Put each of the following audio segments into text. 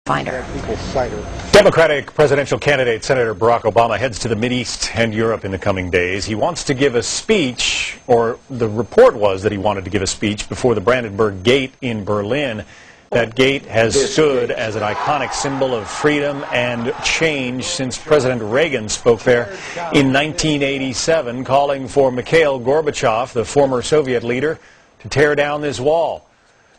Finder. Democratic presidential candidate Senator Barack Obama heads to the Mideast and Europe in the coming days. He wants to give a speech, or the report was that he wanted to give a speech before the Brandenburg Gate in Berlin. That gate has stood as an iconic symbol of freedom and change since President Reagan spoke there in 1987, calling for Mikhail Gorbachev, the former Soviet leader, to tear down this wall.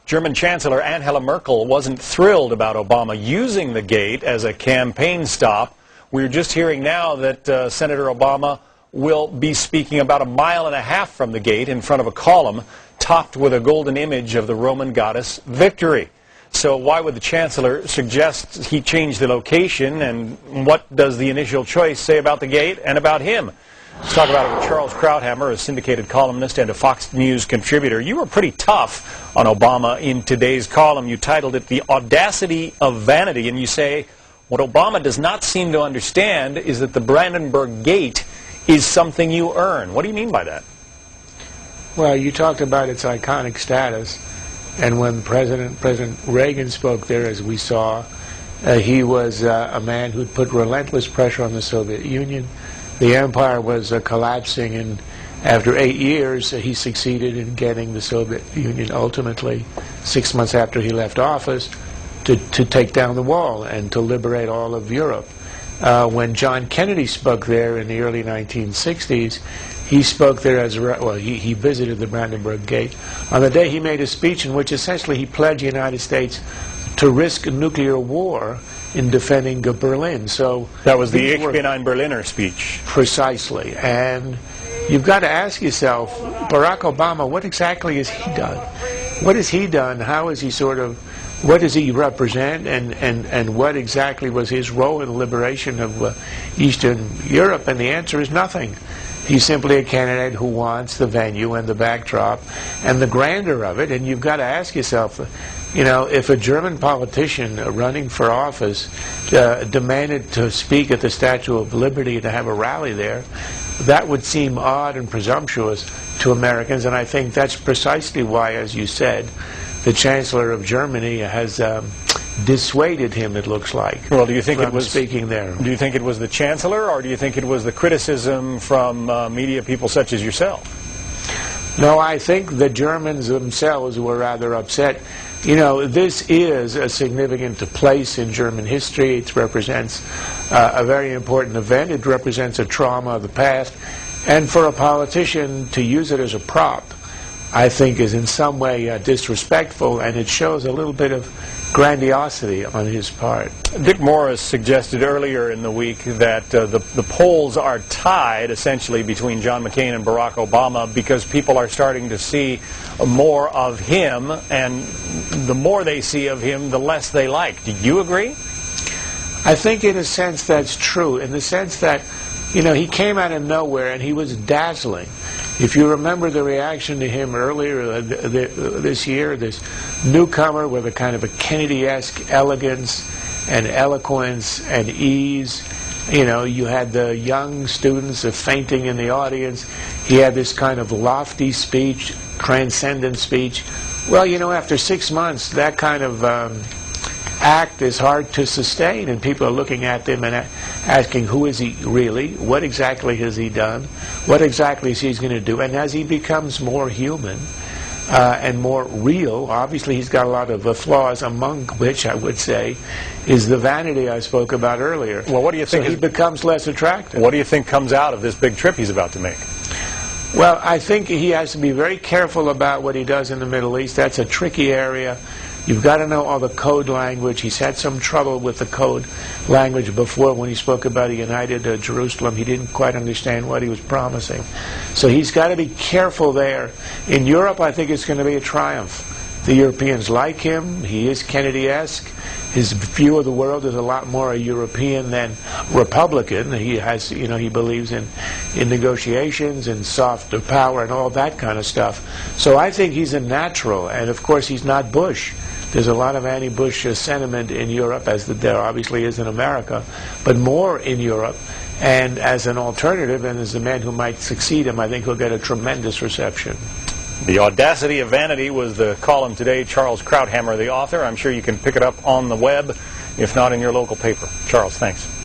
German Chancellor Angela Merkel wasn't thrilled about Obama using the gate as a campaign stop. We're just hearing now that Senator Obama will be speaking about 1.5 miles from the gate in front of a column topped with a golden image of the Roman goddess Victory. So why would the Chancellor suggest he change the location, and what does the initial choice say about the gate and about him? Let's talk about it with Charles Krauthammer, a syndicated columnist and a Fox News contributor. You were pretty tough on Obama in today's column. You titled it "The Audacity of Vanity," and you say, what Obama does not seem to understand is that the Brandenburg Gate is something you earn. What do you mean by that? Well, you talked about its iconic status, and when President Reagan spoke there, as we saw, he was a man who'd put relentless pressure on the Soviet Union. The empire was collapsing, and after 8 years, he succeeded in getting the Soviet Union ultimately, 6 months after he left office, to take down the wall and to liberate all of Europe. When John Kennedy spoke there in the early 1960s, he spoke there as, he visited the Brandenburg Gate on the day he made a speech in which essentially he pledged the United States to risk nuclear war in defending Berlin. So that was the Ich bin ein Berliner speech. Precisely. And you've got to ask yourself, Barack Obama, what exactly has he done? What has he done? How is he what does he represent? And what exactly was his role in the liberation of Eastern Europe? And the answer is nothing. He's simply a candidate who wants the venue and the backdrop and the grandeur of it. And you've got to ask yourself, you know, if a German politician running for office demanded to speak at the Statue of Liberty, to have a rally there, that would seem odd and presumptuous to Americans. And I think that's precisely why, as you said, the Chancellor of Germany has dissuaded him, it looks like, well, do you think from it was speaking there. Do you think it was the Chancellor, or do you think it was the criticism from media people such as yourself? No, I think the Germans themselves were rather upset. You know, this is a significant place in German history. It represents a very important event. It represents a trauma of the past. And for a politician to use it as a prop, I think, is in some way disrespectful, and it shows a little bit of grandiosity on his part. Dick Morris suggested earlier in the week that the polls are tied, essentially, between John McCain and Barack Obama because people are starting to see more of him, and the more they see of him, the less they like. Do you agree? I think in a sense that's true, in the sense that, you know, he came out of nowhere and he was dazzling. If you remember the reaction to him earlier this year, this newcomer with a kind of a Kennedy-esque elegance and eloquence and ease. You know, you had the young students fainting in the audience. He had this kind of lofty speech, transcendent speech. Well, you know, after 6 months, that kind of act is hard to sustain, and people are looking at him and asking, who is he really? What exactly has he done? What exactly is he going to do? And as he becomes more human and more real, obviously he's got a lot of flaws, among which I would say is the vanity I spoke about earlier. Well, what do you think? So he becomes less attractive. What do you think comes out of this big trip he's about to make? Well, I think he has to be very careful about what he does in the Middle East. That's a tricky area. You've got to know all the code language. He's had some trouble with the code language before when he spoke about a united Jerusalem. He didn't quite understand what he was promising. So he's got to be careful there. In Europe, I think it's going to be a triumph. The Europeans like him. He is Kennedy-esque. His view of the world is a lot more a European than Republican. He has, you know, he believes in negotiations and soft power and all that kind of stuff. So I think he's a natural. And of course, he's not Bush. There's a lot of anti-Bush sentiment in Europe, as there obviously is in America, but more in Europe. And as an alternative, and as a man who might succeed him, I think he'll get a tremendous reception. The Audacity of Vanity was the column today. Charles Krauthammer, the author. I'm sure you can pick it up on the web if not in your local paper. Charles, thanks.